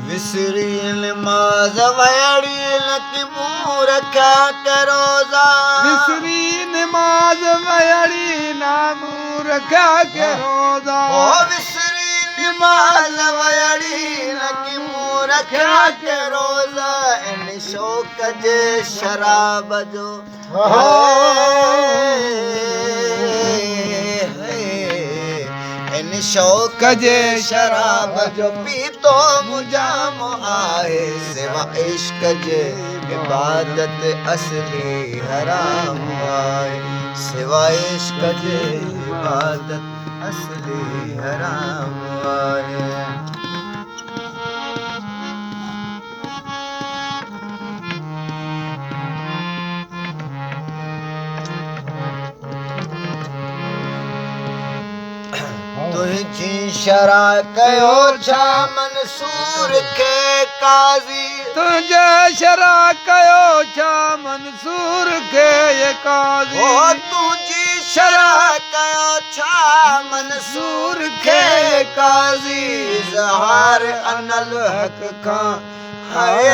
विसरी नमाज़ वयड़ी लकी मूं रखा करोज़ा विसरी नमाज़ वयड़ी नामूं रखा करोज़ा विसरी नमाज़ वयड़ी लकी मूं रखा करोज़ा इन शौक़ जे शराब जो इन शौक़ जे शराब जो पीतो मुजाम आहे सिवा इश्क जे इबादत असली हराम आहे सिवा इश्क जे इबादत असली हराम आहे तुझी शरा कयो छा मंसूर खे काज़ी तुझे शरा कयो छा मंसूर खे ये काज़ी तुझी शरा कयो छा मंसूर खे काज़ी ज़हार अनल हक़ खां हाय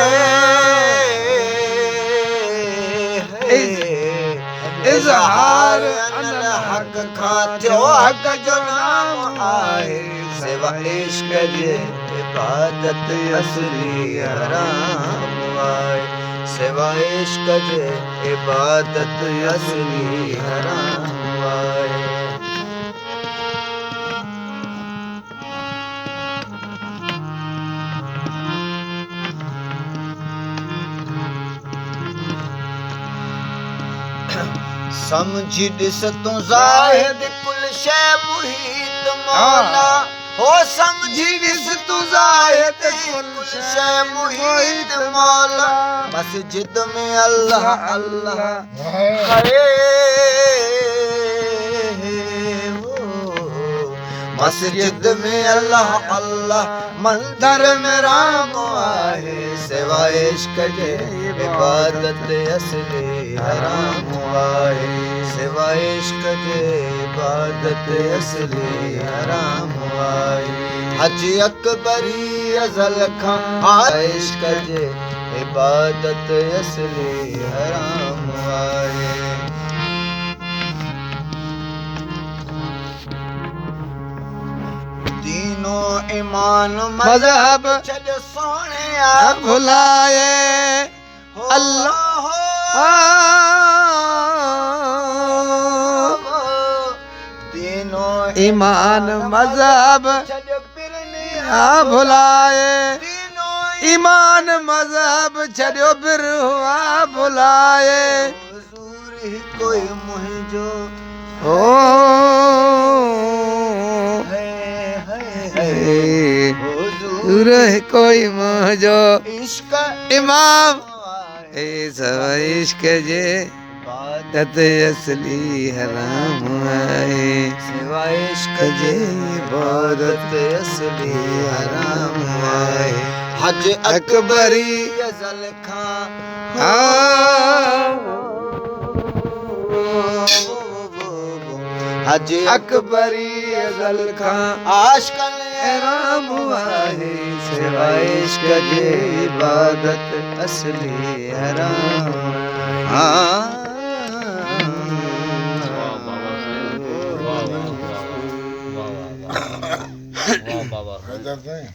इज़हार अनल हक़ खां थियो हक़ जो नाम आहे सिवा इश्क जे इबादत असली हराम आहे सिवा इश्क जे इबादत असली हराम आहे समझी ॾिस तूं ज़ाहिद कुल शइ मुहीत मौला हो समझी ॾिस तूं ज़ाहिद कुल शइ मुहीत मौला मस्जिद में अल्लाह अल्लाह मस्जिद में अल्लाह अल्लाह मंदर में राम आहे सिवा इश्क जे इबादत असली हराम आहे सिवा इश्क जे इबादत असली हराम आहे हज अकबरी अज़ल खां इश्क जे इबादत असली हराम आहे दीनो ईमान मज़हब छॾ सोहणिया भुलाए अल्लाह दीनो ईमान मज़हब छॾ पिरनिया भुलाए दीनो ईमान मज़हब छॾियो बिरहुआ भुलाए हुज़ूर ही कोई मुंहिंजो ओ हुज़ूर कोई मुंहिंजो इश्क इमाम ए सब इश्क जे इबादत असली हराम आहे सिवा इश्क जे इबादत असली हराम आहे हज अकबरी अज़ल खां हज अकबरी अज़ल खां आशिक़न हराम आहे सिवा इश्क जे इबादत असली हराम वाह वाह वाह